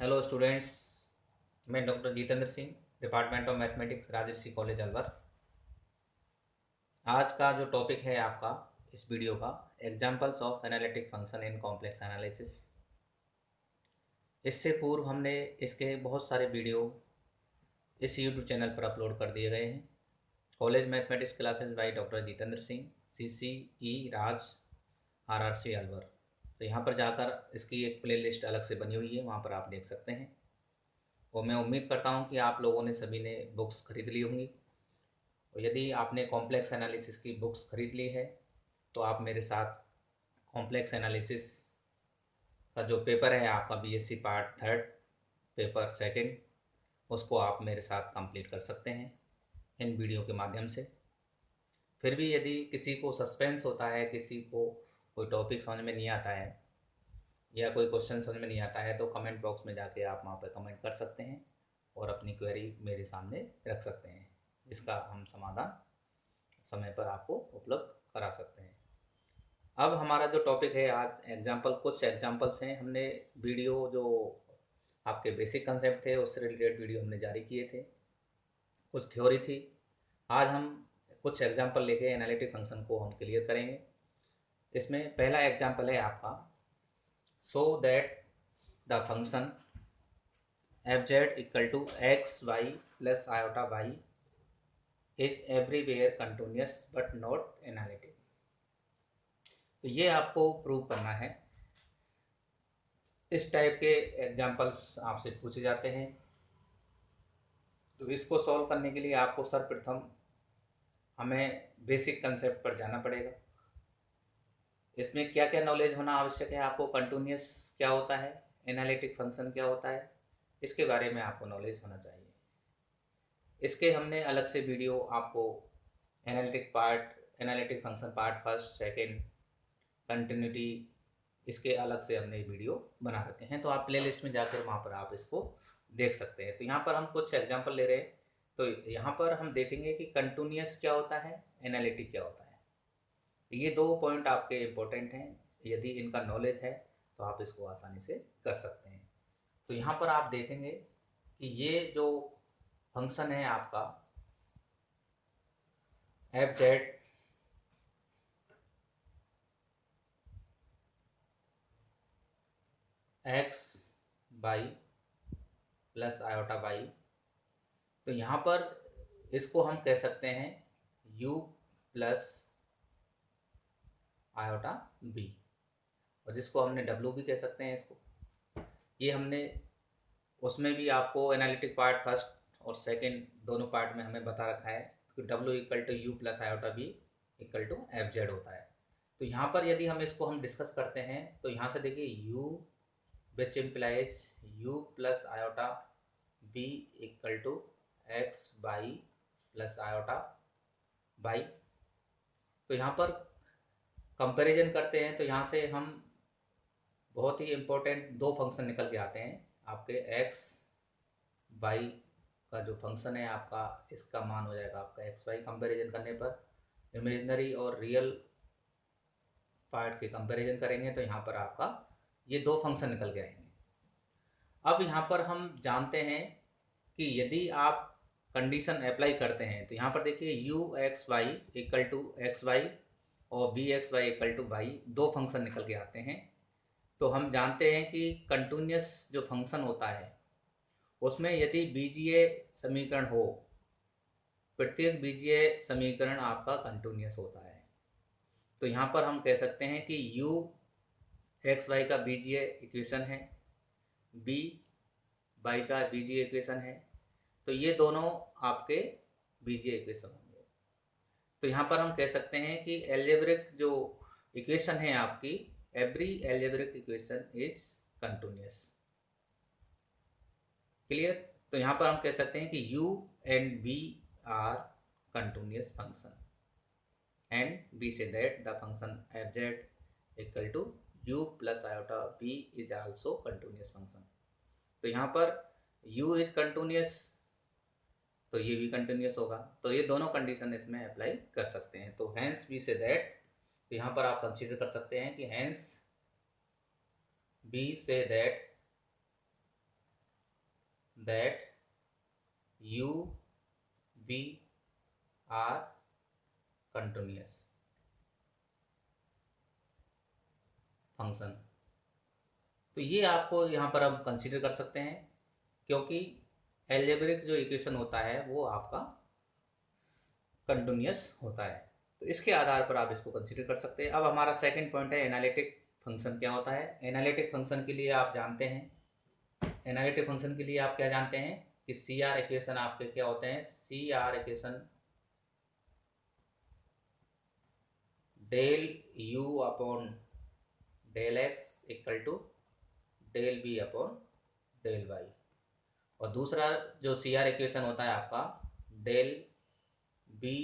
Hello students. मैं doctor Jitendra Singh, department of mathematics, Rajarshi college Alwar. आज का जो टॉपिक है आपका इस वीडियो का, examples of analytic function in complex analysis. इससे पूर्व हमने इसके बहुत सारे वीडियो इस यूट्यूब चैनल पर अपलोड कर दिए गए हैं। College mathematics classes by doctor Jitendra Singh, CCE Raj, RRC Alwar. तो यहाँ पर जाकर इसकी एक प्लेलिस्ट अलग से बनी हुई है, वहाँ पर आप देख सकते हैं। और मैं उम्मीद करता हूँ कि आप लोगों ने सभी ने बुक्स खरीद ली होंगी। और यदि आपने कॉम्प्लेक्स एनालिसिस की बुक्स खरीद ली है तो आप मेरे साथ कॉम्प्लेक्स एनालिसिस का जो पेपर है आपका BSc part third paper second, उसको आप मेरे साथ कंप्लीट कर सकते हैं इन वीडियो के माध्यम से। फिर भी यदि किसी को सस्पेंस होता है, किसी को कोई टॉपिक समझ में नहीं आता है या कोई क्वेश्चन समझ में नहीं आता है, तो कमेंट बॉक्स में जाके आप वहाँ पर कमेंट कर सकते हैं और अपनी क्वेरी मेरे सामने रख सकते हैं, जिसका हम समाधान समय पर आपको उपलब्ध करा सकते हैं। अब हमारा जो टॉपिक है आज एग्जाम्पल, कुछ एग्जाम्पल्स हैं। हमने वीडियो जो आपके बेसिक कंसेप्ट थे उससे रिलेटेड वीडियो हमने जारी किए थे, कुछ थ्योरी थी। आज हम कुछ एग्जाम्पल लेके एनालिटिक फंक्शन को हम क्लियर करेंगे। इसमें पहला एग्जाम्पल है आपका, so that the function fz equal to X Y plus iota Y is everywhere continuous but not analytic. तो ये आपको प्रूव करना है। इस टाइप के एग्जाम्पल्स आपसे पूछे जाते हैं। तो इसको सॉल्व करने के लिए आपको सर्वप्रथम हमें बेसिक कंसेप्ट पर जाना पड़ेगा। इसमें क्या क्या नॉलेज होना आवश्यक है आपको, कंटिन्यूस क्या होता है, एनालिटिक फंक्शन क्या होता है, इसके बारे में आपको नॉलेज होना चाहिए। इसके हमने अलग से वीडियो आपको analytic function part first second, continuity, इसके अलग से हमने वीडियो बना रखे हैं। तो आप प्ले लिस्ट में जाकर वहाँ पर आप इसको देख सकते हैं। तो यहाँ पर हम कुछ एग्जाम्पल ले रहे हैं। तो यहाँ पर हम देखेंगे कि कंटिन्यूस क्या होता है, एनालिटिक क्या होता है। ये दो पॉइंट आपके इम्पोर्टेंट हैं। यदि इनका नॉलेज है तो आप इसको आसानी से कर सकते हैं। तो यहाँ पर आप देखेंगे कि ये जो फंक्शन है आपका fz x by plus iota by, तो यहाँ पर इसको हम कह सकते हैं u प्लस आयोटा b, और जिसको हमने w भी कह सकते हैं इसको। ये हमने उसमें भी आपको एनालिटिक पार्ट फर्स्ट और सेकंड दोनों पार्ट में हमें बता रखा है कि w equal to U plus iota B equal to fz होता है। तो यहाँ पर यदि हम इसको हम डिस्कस करते हैं तो यहाँ से देखिए u which implies u plus iota b equal to X by plus iota by. तो यहाँ पर कंपैरिजन करते हैं तो यहाँ से हम बहुत ही इम्पोर्टेंट दो फंक्शन निकल के आते हैं आपके। एक्स बाई का जो फंक्शन है आपका, इसका मान हो जाएगा आपका एक्स वाई। कंपेरिजन करने पर इमेजिनरी और रियल पार्ट के कंपैरिजन करेंगे तो यहाँ पर आपका ये दो फंक्शन निकल के आएंगे। अब यहाँ पर हम जानते हैं कि यदि आप कंडीशन अप्लाई करते हैं तो यहाँ पर देखिए U x Y equal to X Y और B X Y equal to Y, दो फंक्शन निकल के आते हैं। तो हम जानते हैं कि कंटिन्यूस जो फंक्शन होता है उसमें यदि बीजीय समीकरण हो, प्रत्येक बीजीय समीकरण आपका कंटिन्यूस होता है। तो यहाँ पर हम कह सकते हैं कि u एक्स वाई का बीजीय इक्वेशन है, b वाई का बीजीय इक्वेशन है। तो ये दोनों आपके बीजीय इक्वेशन होंगे। तो यहाँ पर हम कह सकते हैं कि एल्जेब्रिक जो इक्वेशन है आपकी, every algebraic equation is continuous. Clear. तो यहाँ पर हम कह सकते हैं कि u and b are continuous function, and we say that the function fz equal to u plus iota b is also continuous function। तो यहाँ पर u is continuous तो ये भी कंटिन्यूस होगा। तो ये दोनों कंडीशन इसमें अप्लाई कर सकते हैं। तो हैंस वी से दैट, तो यहाँ पर आप कंसीडर कर सकते हैं कि हैंस बी से that that u v are continuous function. तो ये आपको यहाँ पर हम कंसीडर कर सकते हैं, क्योंकि एल्जेब्रिक जो इक्वेशन होता है वो आपका कंटिन्यूअस होता है। तो इसके आधार पर आप इसको कंसीडर कर सकते हैं। अब हमारा सेकंड पॉइंट है एनालिटिक फंक्शन क्या होता है। एनालिटिक फंक्शन के लिए आप जानते हैं, एनालिटिक फंक्शन के लिए आप क्या जानते हैं कि सी आर इक्वेशन आपके क्या होते हैं, C R equation del you upon del x equal to del B upon del Y, और दूसरा जो सी आर इक्वेशन होता है आपका del B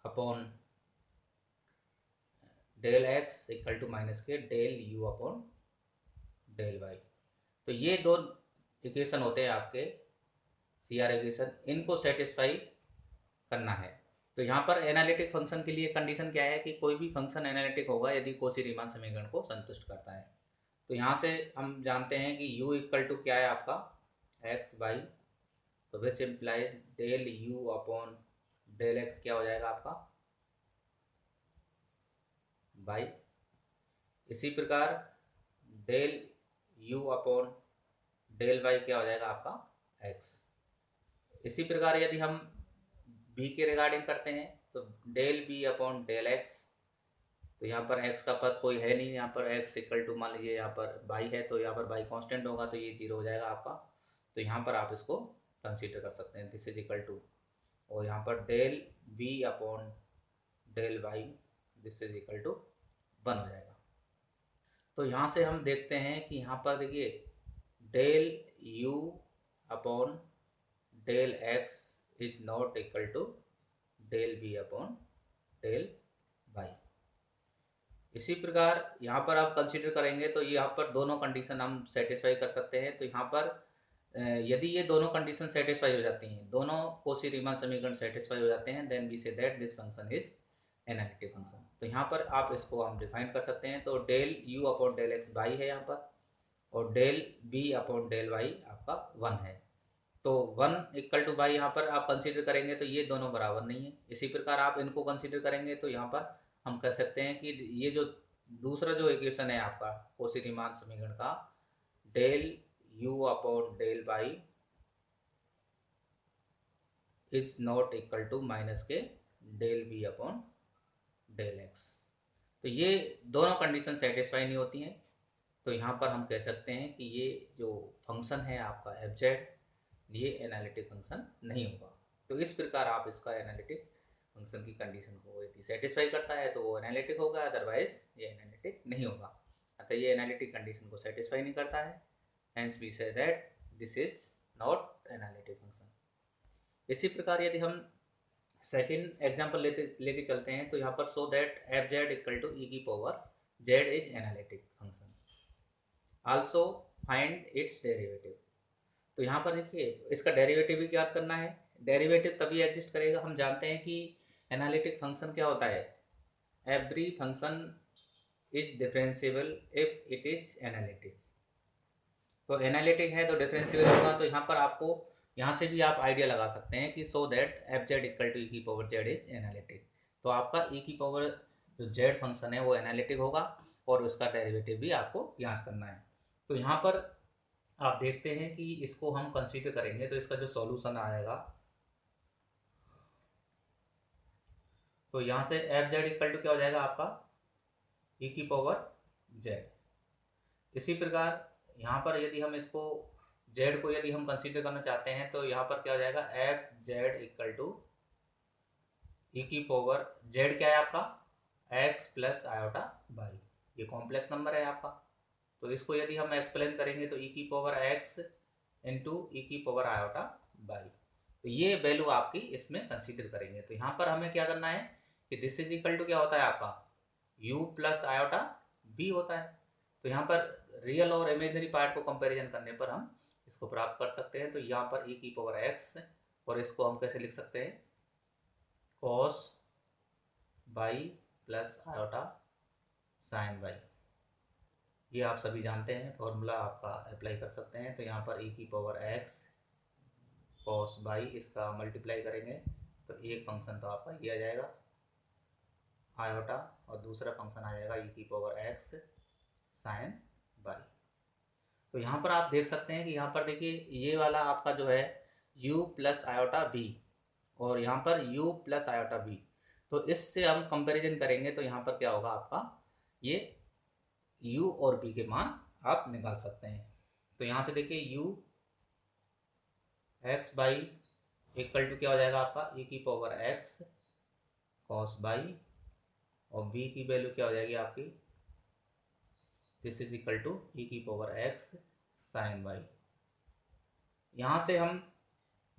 upon del x equal to minus के del you upon del Y. तो ये दो इक्वेशन होते हैं आपके सी आर इक्वेशन, इनको सेटिस्फाई करना है। तो यहाँ पर एनालिटिक फंक्शन के लिए कंडीशन क्या है कि कोई भी फंक्शन एनालिटिक होगा यदि कॉची-रीमान समीकरण को संतुष्ट करता है। तो यहाँ से हम जानते हैं कि u इक्वल टू क्या है आपका x बाई, तो which implies del u upon del x क्या हो जाएगा आपका बाई, इसी प्रकार del u upon del y क्या हो जाएगा आपका x। इसी प्रकार यदि हम b के रिगार्डिंग करते हैं तो del b upon del x, तो यहाँ पर x का पद कोई है नहीं, यहाँ पर x इक्वल टू मान लीजिए यहाँ पर y है, तो यहाँ पर y कांस्टेंट होगा तो ये 0 हो जाएगा आपका। तो यहाँ पर आप इसको कंसीडर कर सकते हैं, दिस इज इक्वल टू, और यहाँ पर del b upon del y this is equal to 1 हो जाएगा। तो यहाँ से हम देखते हैं कि यहाँ पर देखिए del u upon del x is not equal to del b upon del y। इसी प्रकार यहाँ पर आप कंसीडर करेंगे तो यहाँ पर दोनों कंडीशन हम सेटिस्फाई कर सकते हैं। तो यहाँ पर यदि ये दोनों कंडीशन सेटिस्फाई हो जाती हैं, दोनों कॉची-रीमान समीकरण सेटिस्फाई हो जाते हैं, देन वी से that this function is analytic function. तो यहाँ पर आप इसको हम डिफाइन कर सकते हैं। तो del u upon del x by है यहाँ पर, और del b upon del y आपका 1 है। तो 1 इक्वल टू बाई यहाँ पर आप कंसीडर करेंगे तो ये दोनों बराबर नहीं है। इसी प्रकार आप इनको कंसीडर करेंगे तो यहाँ पर हम कह सकते हैं कि ये जो दूसरा जो इक्वेशन है आपका कॉची-रीमान समीकरण का del u upon del y is not equal to minus के del b upon del x। तो ये दोनों कंडीशन सेटिस्फाई नहीं होती हैं। तो यहाँ पर हम कह सकते हैं कि ये जो फंक्शन है आपका f z, ये एनालिटिक फंक्शन नहीं होगा। तो इस प्रकार आप इसका एनालिटिक फंक्शन की कंडीशन को यदि सेटिस्फाई करता है तो वो एनालिटिक होगा, अदरवाइज ये एनालिटिक नहीं होगा। अतः ये एनालिटिक कंडीशन को सेटिस्फाई नहीं करता है, हेंस वी से that this is not analytic function. इसी प्रकार यदि हम सेकेंड एग्जाम्पल लेके चलते हैं तो यहाँ पर so that F Z equal to E की power Z is analytic function, also find its derivative. तो यहाँ पर देखिए इसका डेरिवेटिव भी ज्ञात करना है। डेरिवेटिव तभी एग्जिस्ट करेगा, हम जानते हैं कि एनालिटिक फंक्शन क्या होता है, every function is differentiable if it is analytic. तो एनालिटिक है तो डिफरेंशिएबल होगा। तो यहाँ पर आपको यहाँ से भी आप आइडिया लगा सकते हैं कि so that F Z equal to E की पावर जेड इज एनालिटिक। तो आपका ई की पावर जो जेड फंक्शन है वो एनालिटिक होगा, और उसका डेरिवेटिव भी आपको याद करना है। तो यहाँ पर आप देखते हैं कि इसको हम कंसीडर करेंगे तो इसका जो सॉल्यूशन आएगा, तो यहाँ से एफ जेड इक्वल टू क्या हो जाएगा आपका ई की पावर जेड। इसी प्रकार यहाँ पर यदि हम इसको जेड को यदि हम कंसीडर करना चाहते हैं तो यहाँ पर क्या हो जाएगा F Z equal to E की पावर जेड क्या है आपका एक्स प्लस आयोटा बाई, ये कॉम्प्लेक्स नंबर है आपका। तो इसको यदि हम एक्सप्लेन करेंगे तो ई की पावर एक्स इंटू ई की पावर आयोटा बाई, तो ये वैल्यू आपकी इसमें कंसीडर करेंगे। तो यहाँ पर हमें क्या करना है कि दिस इज इक्वल टू क्या होता है आपका u प्लस आयोटा b होता है। तो यहाँ पर रियल और इमेजनरी पार्ट को कंपैरिजन करने पर हम इसको प्राप्त कर सकते हैं। तो यहाँ पर e की पावर x, और इसको हम कैसे लिख सकते हैं cos by plus iota sine by. ये आप सभी जानते हैं, फॉर्मूला आपका अप्लाई कर सकते हैं। तो यहाँ पर e की पावर x cos बाई इसका मल्टीप्लाई करेंगे तो एक फंक्शन तो आपका ये आ जाएगा आयोटा, और दूसरा फंक्शन आ जाएगा e की पावर x साइन बाई। तो यहाँ पर आप देख सकते हैं कि यहाँ पर देखिए ये वाला आपका जो है u प्लस आयोटा b, और यहाँ पर u प्लस आयोटा b। तो इससे हम कंपैरिजन करेंगे तो यहाँ पर क्या होगा आपका, ये u और b के मान आप निकाल सकते हैं। तो यहाँ से देखिए u x by equal to क्या हो जाएगा आपका e की पावर x कॉस बाई, और b की वैल्यू क्या हो जाएगी आपकी, this is equal to e की पावर x साइन बाई। यहाँ से हम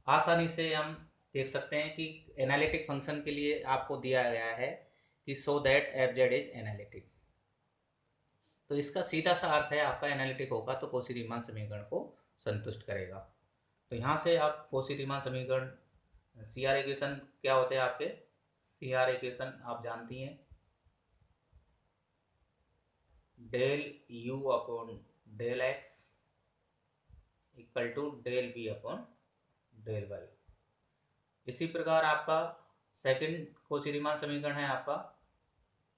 आसानी से हम देख सकते हैं कि एनालिटिक फंक्शन के लिए आपको दिया गया है कि so that F z is analytic. तो इसका सीधा सा अर्थ है आपका एनालिटिक होगा तो कोशी-रीमान समीकरण को संतुष्ट करेगा। तो यहाँ से आप कोशी-रीमान समीकरण सी आर इक्वेशन क्या होते हैं आपके, सी आर इक्वेशन आप जानती हैं, del you upon del x equal to del B upon del Y. इसी प्रकार आपका सेकंड कोशी-रीमान समीकरण है आपका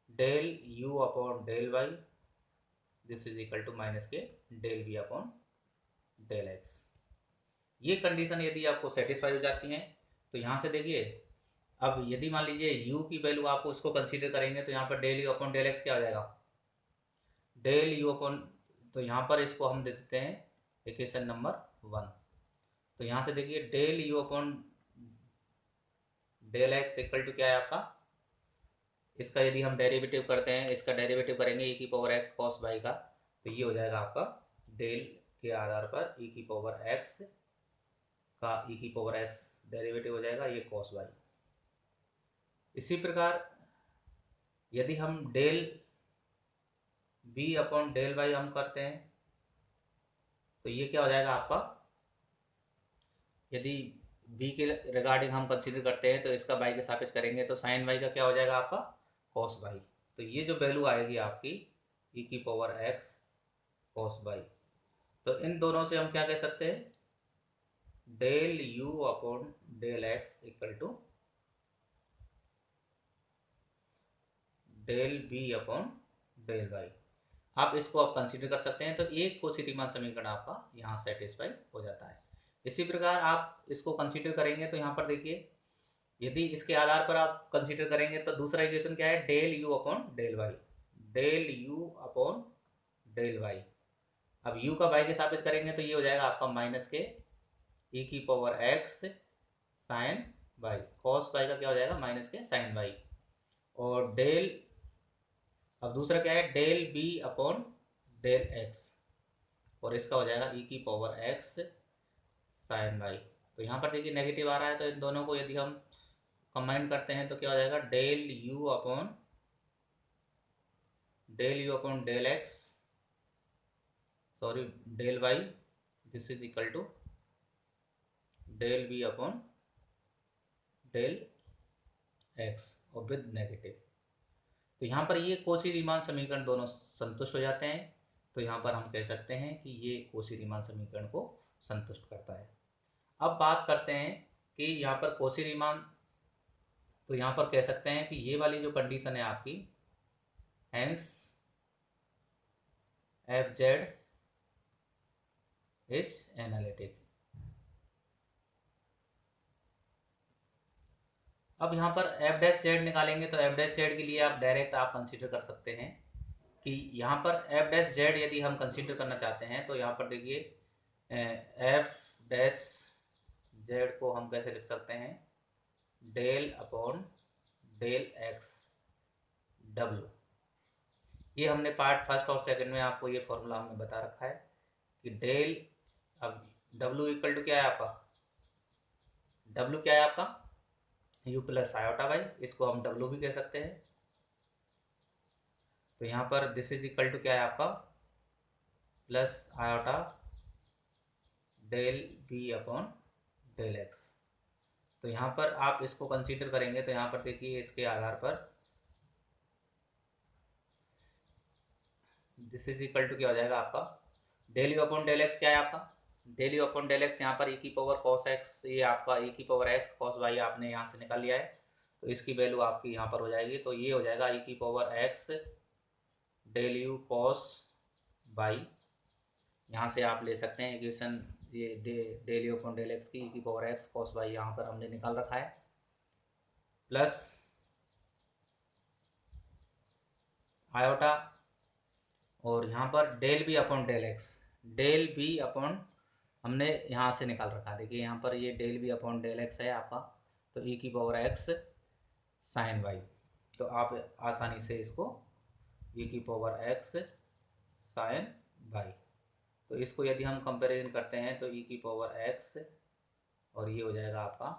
del you upon del Y, this is equal to minus के del B upon del X. ये कंडीशन यदि आपको सेटिस्फाई हो जाती हैं तो यहाँ से देखिए, अब यदि मान लीजिए u की वैल्यू आपको इसको कंसीडर करेंगे तो यहाँ पर del you upon del x क्या हो जाएगा, डेल यू अपॉन, तो यहाँ पर इसको हम दे देते हैं इक्वेशन नंबर 1। तो यहाँ से देखिए del you upon del x equal to क्या है आपका, इसका यदि हम डेरिवेटिव करते हैं, इसका डेरिवेटिव करेंगे e की पावर x कॉस बाई का, तो ये हो जाएगा आपका डेल के आधार पर e की पावर x का e की पावर x डेरिवेटिव हो जाएगा ये कॉस बाई। इसी प्रकार यदि हम del b upon del y हम करते हैं तो ये क्या हो जाएगा आपका, यदि b के रिगार्डिंग हम कंसीडर करते हैं तो इसका बाई के सापेक्ष करेंगे तो साइन बाई का क्या हो जाएगा आपका कॉस बाई। तो ये जो वैल्यू आएगी आपकी e की पावर x कॉस बाई, तो इन दोनों से हम क्या कह सकते हैं, del u upon del x equal to del B upon del y. आप इसको आप कंसीडर कर सकते हैं। तो एक कोशी-रीमान समीकरण आपका यहाँ सेटिस्फाई हो जाता है। इसी प्रकार आप इसको कंसीडर करेंगे तो यहाँ पर देखिए यदि इसके आधार पर आप कंसीडर करेंगे तो दूसरा इक्वेशन क्या है, del you upon del Y, del you upon del y. अब u का y के सापेक्ष करेंगे तो ये हो जाएगा आपका माइनस के e की power x sine y, cos y का क्या हो जाएगा माइनस के साइन वाई, और डेल, अब दूसरा क्या है del b upon del x, और इसका हो जाएगा e की पावर x साइन वाई। तो यहाँ पर देखिए नेगेटिव आ रहा है तो इन दोनों को यदि हम कंबाइन करते हैं तो क्या हो जाएगा, del u upon del x, sorry del Y, this is equal to del B upon del x और विद नेगेटिव। तो यहाँ पर ये कोशी-रीमान समीकरण दोनों संतुष्ट हो जाते हैं। तो यहाँ पर हम कह सकते हैं कि ये कोशी-रीमान समीकरण को संतुष्ट करता है। अब बात करते हैं कि यहाँ पर कोशी-रीमान, तो यहाँ पर कह सकते हैं कि ये वाली जो कंडीशन है आपकी, hence F z is analytic. अब यहाँ पर एफ डैश जेड निकालेंगे तो एफ डैश जेड के लिए आप डायरेक्ट आप कंसीडर कर सकते हैं कि यहाँ पर एफ डैश जेड यदि हम कंसीडर करना चाहते हैं तो यहाँ पर देखिए एफ डैश जेड को हम कैसे लिख सकते हैं, डेल अपॉन डेल एक्स डब्ल्यू। ये हमने पार्ट फर्स्ट और सेकंड में आपको ये फॉर्मूला हमने बता रखा है कि डेल, अब डब्ल्यू इक्वल टू क्या है आपका, डब्ल्यू क्या है आपका u प्लस आयोटा वाई, इसको हम डब्ल्यू भी कह सकते हैं। तो यहाँ पर दिस इज इक्वल टू क्या है आपका plus iota del B upon del x. तो यहाँ पर आप इसको कंसीडर करेंगे तो यहाँ पर देखिए इसके आधार पर दिस इज इक्वल टू क्या हो जाएगा आपका, del you upon del x क्या है आपका, del you upon del x, यहाँ पर e की पावर कॉस एक्स, ये आपका e की पावर एक्स कॉस वाई आपने यहाँ से निकाल लिया है, तो इसकी वैल्यू आपकी यहाँ पर हो जाएगी, तो ये हो जाएगा e की power x del u cos y, यहाँ से आप ले सकते हैं इक्वेशन, ये del you upon del x की e की पावर एक्स कॉस वाई यहाँ पर हमने निकाल रखा है, प्लस आयोटा, और यहाँ पर del B upon del x, del B upon हमने यहाँ से निकाल रखा है, देखिए यहाँ पर ये del B upon del x है आपका, तो e की पावर एक्स साइन वाई, तो आप आसानी से इसको e की पावर एक्स साइन वाई, तो इसको यदि हम कंपैरिजन करते हैं तो e की पावर एक्स और ये हो जाएगा आपका,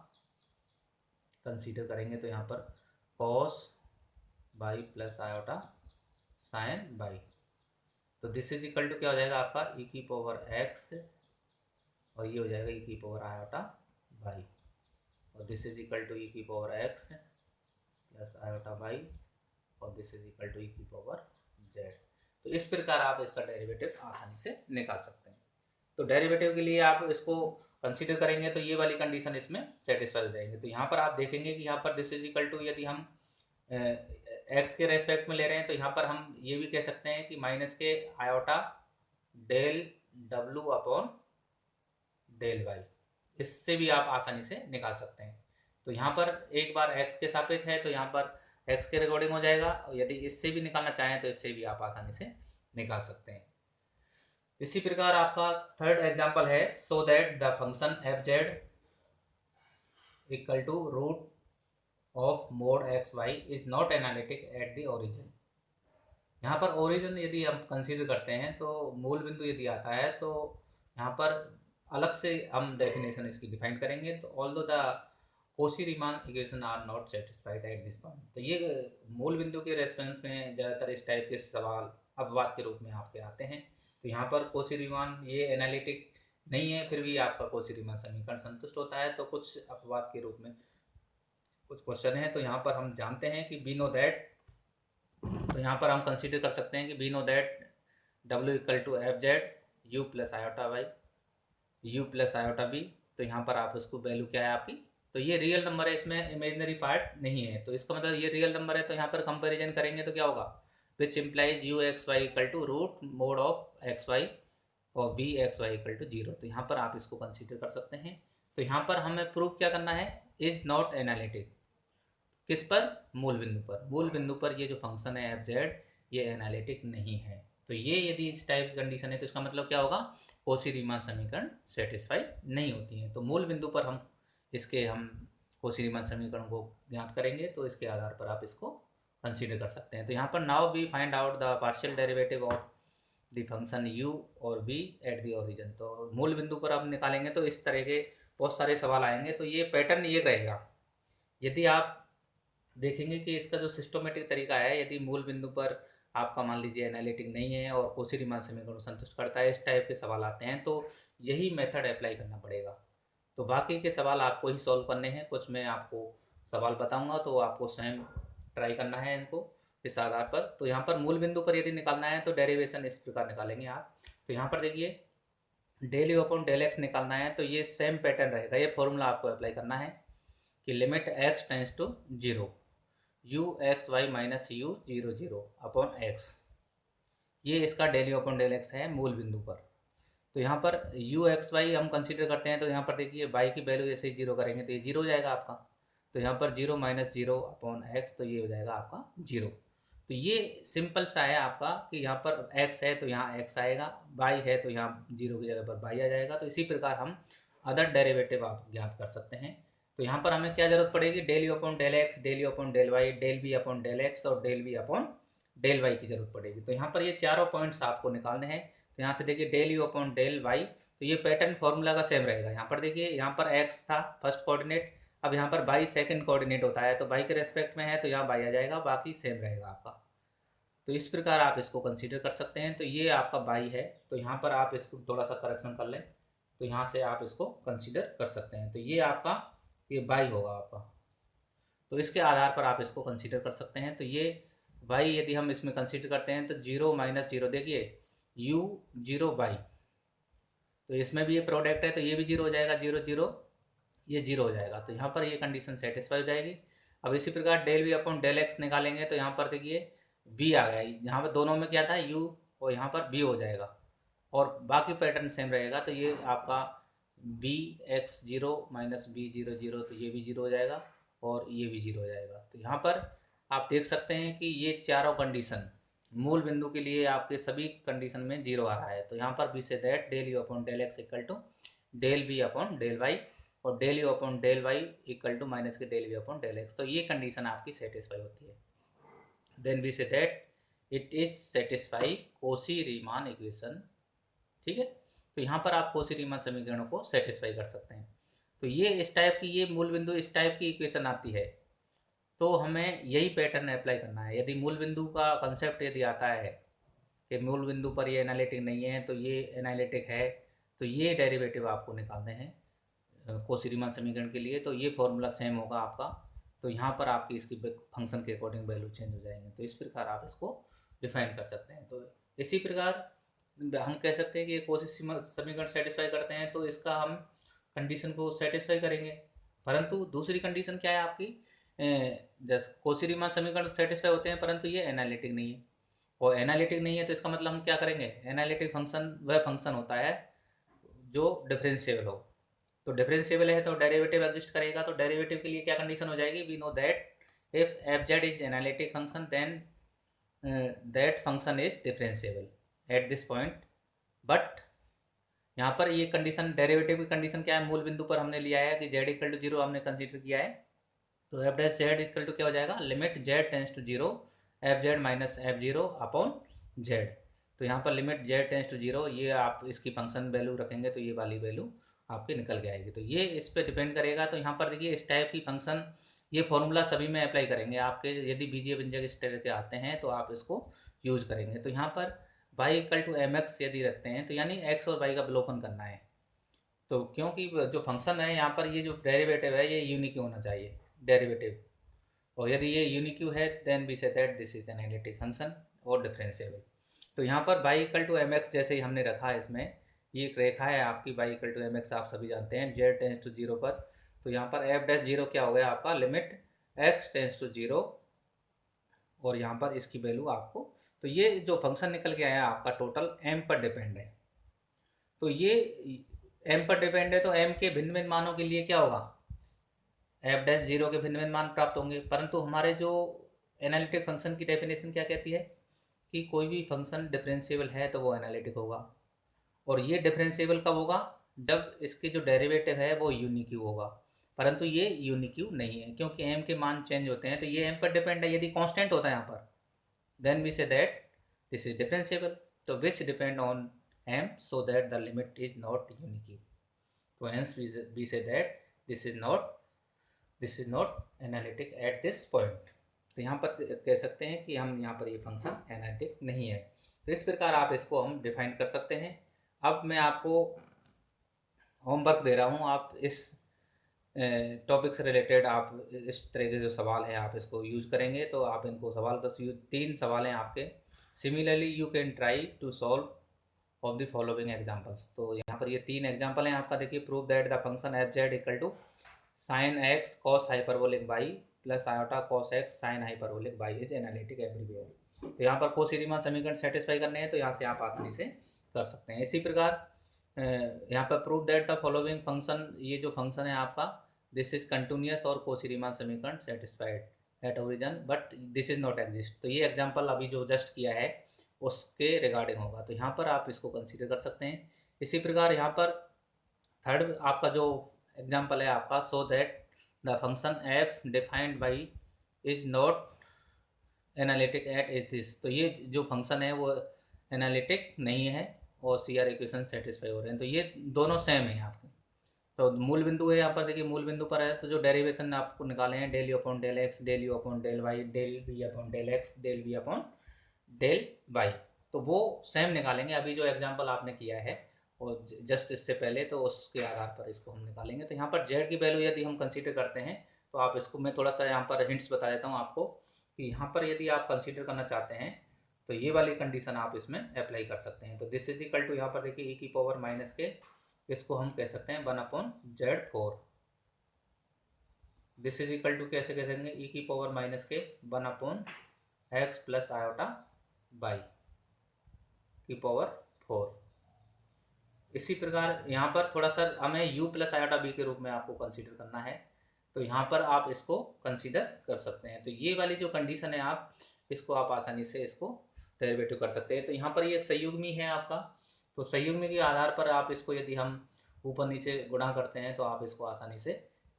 कंसीडर करेंगे तो यहाँ पर cos by plus iota sine by, तो दिस इज इक्वल टू क्या हो जाएगा आपका e की पावर एक्स और ये हो जाएगा e की पावर आयोटा बाई, और this is equal to e की power X plus iota Y, और this is equal to e की पावर जेड। तो इस प्रकार आप इसका डेरिवेटिव आसानी से निकाल सकते हैं। तो डेरिवेटिव के लिए आप इसको कंसीडर करेंगे तो ये वाली कंडीशन इसमें सेटिस्फाई हो जाएंगे। तो यहाँ पर आप देखेंगे कि यहाँ पर दिस इज इक्वल टू, यदि हम एक्स के रेस्पेक्ट में ले रहे हैं तो यहाँ पर हम ये भी कह सकते हैं कि माइनस के आयोटा डेल डब्ल्यू अपॉन डेल वाई, इससे भी आप आसानी से निकाल सकते हैं। तो यहाँ पर एक बार एक्स के सापेक्ष है तो यहाँ पर एक्स के रिकॉर्डिंग हो जाएगा, और यदि इससे भी निकालना चाहें तो इससे भी आप आसानी से निकाल सकते हैं। इसी प्रकार आपका थर्ड एग्जांपल है, so that the function f Z equal to root of mod x y is not analytic at the origin. यहाँ पर ओरिजिन यदि हम कंसीडर करते हैं तो मूल बिंदु यदि आता है तो यहाँ पर अलग से हम डेफिनेशन इसकी डिफाइन करेंगे। तो although the Cauchy Riemann equations are not satisfied at this point, तो ये मूल बिंदु के रेस्पेक्ट में ज़्यादातर इस टाइप के सवाल अपवाद के रूप में आपके आते हैं। तो यहाँ पर कोशी-रीमान ये एनालिटिक नहीं है, फिर भी आपका कोशी-रीमान समीकरण संतुष्ट होता है, तो कुछ अपवाद के रूप में कुछ क्वेश्चन है। तो यहाँ पर हम जानते हैं कि बी नो दैट, तो यहाँ पर हम कंसीडर कर सकते हैं कि बी नो दैट डब्ल्यू equal to f z u plus iota y u plus iota b, तो यहाँ पर आप उसको वैल्यू क्या है आपकी, तो ये रियल नंबर है, इसमें इमेजिनरी पार्ट नहीं है, तो इसका मतलब ये रियल नंबर है। तो यहाँ पर कंपैरिजन करेंगे तो क्या होगा, which implies U x Y equal to root mod of X Y और B X Y equal to zero, तो यहाँ पर आप इसको कंसीडर कर सकते हैं। तो यहाँ पर हमें प्रूव क्या करना है, इज नॉट एनालिटिक, किस पर, मूल बिंदु पर, मूल बिंदु पर ये जो फंक्शन है एफ जेड ये एनालिटिक नहीं है। तो ये यदि इस टाइप की कंडीशन है तो इसका मतलब क्या होगा, कोशी-रीमान समीकरण सेटिस्फाई नहीं होती हैं। तो मूल बिंदु पर हम कोशी-रीमान समीकरण को ज्ञात करेंगे, तो इसके आधार पर आप इसको कंसीडर कर सकते हैं। तो यहाँ पर now we find out the partial derivative of the function u और v एट द ओरिजिन। तो मूल बिंदु पर आप निकालेंगे तो इस तरह के बहुत सारे सवाल आएंगे। तो ये पैटर्न ये रहेगा, यदि आप देखेंगे कि इसका जो सिस्टोमेटिक तरीका है, यदि मूल बिंदु पर आपका मान लीजिए एनालिटिक नहीं है और कोशी-रीमान समीकरण संतुष्ट करता है, इस टाइप के सवाल आते हैं, तो यही मेथड अप्लाई करना पड़ेगा। तो बाकी के सवाल आपको ही सॉल्व करने हैं, कुछ मैं आपको सवाल बताऊंगा तो आपको स्वयं ट्राई करना है इनको इस आधार पर। तो यहाँ पर मूल बिंदु पर यदि निकालना है तो डेरिवेशन इस प्रकार निकालेंगे आप। तो यहाँ पर देखिए del you upon del x निकालना है, तो ये सेम पैटर्न रहेगा, ये फॉर्मूला आपको अप्लाई करना है कि limit x tends to zero u x y minus u zero zero upon x, ये इसका del you upon del x है मूल बिंदु पर। तो यहाँ पर यू एक्स वाई हम कंसीडर करते हैं, तो यहाँ पर देखिए वाई की वैल्यू जैसे ही जीरो करेंगे तो ये जीरो हो जाएगा आपका। तो यहाँ पर zero minus zero upon x, तो ये हो जाएगा आपका जीरो। तो ये सिंपल सा है आपका कि यहाँ पर एक्स है तो यहाँ एक्स आएगा, वाई है तो यहाँ जीरो की जगह पर वाई आ जाएगा। तो इसी प्रकार हम अदर डेरिवेटिव आप ज्ञात कर सकते हैं। तो यहाँ पर हमें क्या जरूरत पड़ेगी, del you upon del x, del you upon del Y, del B upon del x और del B upon del Y की जरूरत पड़ेगी। तो यहाँ पर ये चारों पॉइंट्स आपको निकालने हैं। तो यहाँ से देखिए del you upon del Y, तो ये पैटर्न फॉर्मूला का सेम रहेगा। यहाँ पर देखिए यहाँ पर एक्स था फर्स्ट कोऑर्डिनेट, अब यहाँ पर बाई सेकंड कोऑर्डिनेट होता है, तो बाई के रेस्पेक्ट में है तो यहाँ बाई आ जाएगा, बाकी सेम रहेगा आपका। तो इस प्रकार आप इसको कंसीडर कर सकते हैं। तो ये आपका बाई है, तो यहाँ पर आप इसको थोड़ा सा करेक्शन कर लें, तो यहाँ से आप इसको कंसीडर कर सकते हैं। तो ये आपका ये बाई होगा आपका, तो इसके आधार पर आप इसको कंसीडर कर सकते हैं। तो ये वाई यदि हम इसमें कंसीडर करते हैं तो 0 माइनस 0, देखिए u 0 बाई, तो इसमें भी ये प्रोडक्ट है तो ये भी 0 हो जाएगा, 0 0 ये 0 हो जाएगा, तो यहाँ पर ये कंडीशन सेटिस्फाई हो जाएगी। अब इसी प्रकार del we upon del x निकालेंगे तो यहाँ पर देखिए v आ गया, यहाँ पर दोनों में क्या था u और यहाँ पर v हो जाएगा, और बाकी पैटर्न सेम रहेगा, तो ये आपका b x zero minus b zero zero, तो ये भी जीरो हो जाएगा और ये भी जीरो हो जाएगा। तो यहाँ पर आप देख सकते हैं कि ये चारों कंडीशन मूल बिंदु के लिए आपके सभी कंडीशन में जीरो आ रहा है। तो यहाँ पर बी से that del you upon del x equal to del B upon del Y, और del you upon del Y equal to minus के del we upon del x, तो ये कंडीशन आपकी सेटिस्फाई होती है। देन बी से that it is satisfy Cauchy Riemann equation, ठीक है। तो यहाँ पर आप कोशी रीमान समीकरणों को सेटिस्फाई कर सकते हैं। तो ये इस टाइप की, ये मूल बिंदु इस टाइप की इक्वेशन आती है तो हमें यही पैटर्न अप्लाई करना है। यदि मूल बिंदु का कंसेप्ट यदि आता है कि मूल बिंदु पर ये एनालिटिक नहीं है तो ये एनालिटिक है, तो ये डेरिवेटिव आपको निकालने हैं कोशी रीमान समीकरण के लिए, तो ये फॉर्मूला सेम होगा आपका। तो यहाँ पर आपकी इसकी फंक्शन के अकॉर्डिंग वैल्यू चेंज हो जाएंगे, तो इस प्रकार आप इसको डिफाइन कर सकते हैं। तो इसी प्रकार हम कह सकते हैं कि कोशी समीकरण सेटिस्फाई करते हैं तो इसका हम कंडीशन को सेटिस्फाई करेंगे, परंतु दूसरी कंडीशन क्या है आपकी, जैसे कोशी रीमान समीकरण सेटिस्फाई होते हैं परंतु ये एनालिटिक नहीं है, और एनालिटिक नहीं है तो इसका मतलब हम क्या करेंगे, एनालिटिक फंक्शन वह फंक्शन होता है जो डिफरेंशिएबल हो। तो डिफरेंशिएबल है तो डेरिवेटिव एग्जिस्ट करेगा, तो डेरिवेटिव के लिए क्या कंडीशन हो जाएगी, we know that if f z is analytic function then that function is differentiable at this point. But यहाँ पर ये कंडीशन डेरिवेटिव की कंडीशन क्या है, मूल बिंदु पर हमने लिया है कि जेड इक्वल टू जीरो हमने कंसीडर किया है, तो f dash z equal to क्या हो जाएगा, limit z tends to zero f z minus f zero upon z. तो यहाँ पर limit z tends to zero, ये आप इसकी फंक्शन वैल्यू रखेंगे तो ये वाली वैल्यू आपकी निकल के आएगी, तो ये इस पर डिपेंड करेगा। तो यहाँ पर देखिए इस टाइप की फंक्शन, ये फॉर्मूला सभी में अप्लाई करेंगे आपके, यदि बीजीय व्यंजक इस तरह के आते हैं तो आप इसको यूज करेंगे। तो यहाँ पर y equal to m x यदि रखते हैं तो यानी एक्स और वाई का अवलोकन करना है, तो क्योंकि जो फंक्शन है यहाँ पर ये जो डेरिवेटिव है ये यूनिक होना चाहिए डेरिवेटिव, और यदि ये यूनिक्यू है देन वी से that this is analytic function और डिफरेंशिएबल। तो यहाँ पर by equal to m x जैसे ही हमने रखा है, इसमें ये एक रेखा है आपकी by equal to m x, आप सभी जानते हैं जेड टेंस टू जीरो पर, तो यहाँ पर एफ डैश जीरो क्या हो गया आपका, limit x tends to zero, और यहाँ पर इसकी वैल्यू आपको, तो ये जो फंक्शन निकल के आया आपका टोटल एम पर डिपेंड है। तो ये एम पर डिपेंड है तो एम के भिन्न भिन्न मानों के लिए क्या होगा, एफ डैश जीरो के भिन्न भिन्न मान प्राप्त होंगे, परंतु हमारे जो एनालिटिक फंक्शन की डेफिनेशन क्या कहती है कि कोई भी फंक्शन डिफरेंशिएबल है तो वो एनालिटिक होगा, और ये डिफरेंशिएबल कब होगा, जब इसके जो डेरिवेटिव है वो यूनिक्यू होगा, परंतु ये यूनिक्यू नहीं है क्योंकि एम के मान चेंज होते हैं, तो ये एम पर डिपेंड है। यदि कांस्टेंट होता है यहाँ पर देन वी से दैट दिस इज डिफरेंशिएबल, तो which depend on M so that the limit is not unique, तो हेंस वी से that this is not analytic at this point. तो यहाँ पर कह सकते हैं कि हम यहाँ पर ये फंक्शन एनालिटिक नहीं है। तो इस प्रकार आप इसको हम डिफाइन कर सकते हैं। अब मैं आपको होमवर्क दे रहा हूँ, आप इस टॉपिक से रिलेटेड आप इस तरह के जो सवाल हैं आप इसको यूज करेंगे, तो आप इनको सवाल 3 सवाल हैं आपके। Similarly you can try to solve of the following examples. तो यहाँ पर ये 3 एग्जांपल हैं आपका, देखिए prove that the function f Z equal to sine x cos hyperbolic by plus iota cos x sine hyperbolic by is analytic everywhere. तो यहाँ पर कोशी रीमान समीकरण सेटिस्फाई करने हैं तो यहाँ से आप आसानी से कर सकते हैं। इसी प्रकार यहाँ पर prove that the following function, ये जो फंक्शन है आपका दिस इज कंटिन्यूस और कोशी रीमान समीकरण satisfied at origin but this is not exist. तो ये एग्जांपल अभी जो जस्ट किया है उसके रिगार्डिंग होगा, तो यहाँ पर आप इसको कंसीडर कर सकते हैं। इसी प्रकार यहाँ पर थर्ड आपका जो एग्जांपल है आपका, so that the function f defined by is not analytic at is this. तो ये जो फंक्शन है वो एनालिटिक नहीं है और सी आर इक्वेशन सेटिस्फाई हो रहे हैं, तो ये दोनों सेम है आपके। तो मूल बिंदु है यहाँ पर, देखिए मूल बिंदु पर है तो जो डेरिवेशन आपको निकाले हैं del you upon del x, del you upon del Y, del we upon del x, del we upon del Y, तो वो सेम निकालेंगे। अभी जो एग्जांपल आपने किया है और जस्ट इससे पहले, तो उसके आधार पर इसको हम निकालेंगे। तो यहाँ पर जेड की वैल्यू यदि हम कंसीडर करते हैं तो आप इसको, मैं थोड़ा सा यहाँ पर हिंट्स बता देता हूँ आपको कि यहाँ पर यदि आप कंसीडर करना चाहते हैं तो ये वाली कंडीशन आप इसमें अप्लाई कर सकते हैं। तो दिस इज इक्वल टू, यहाँ पर देखिए e⁻⁻k, इसको हम कह सकते हैं 1/Z4। This is equal to कैसे कह सकते हैं, e⁻⁻k 1/x plus iota by की पावर 4। इसी प्रकार यहाँ पर थोड़ा सा हमें u प्लस आयोटा बी के रूप में आपको कंसीडर करना है, तो यहाँ पर आप इसको कंसीडर कर सकते हैं। तो ये वाली जो कंडीशन है आप इसको आप आसानी से इसको डेरिवेटिव कर सकते हैं। तो यहाँ पर ये संयुग्मी है आपका, तो संयुग्मी के आधार पर आप इसको यदि हम ऊपर नीचे गुणा करते हैं तो आप इसको आसानी से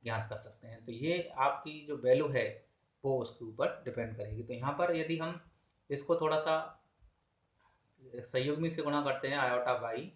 ज्ञात कर सकते हैं। तो ये आपकी जो वैल्यू है वो उसके ऊपर डिपेंड करेगी। तो यहाँ पर यदि हम इसको थोड़ा सा संयुग्मी से गुणा करते हैं आयोटा बाई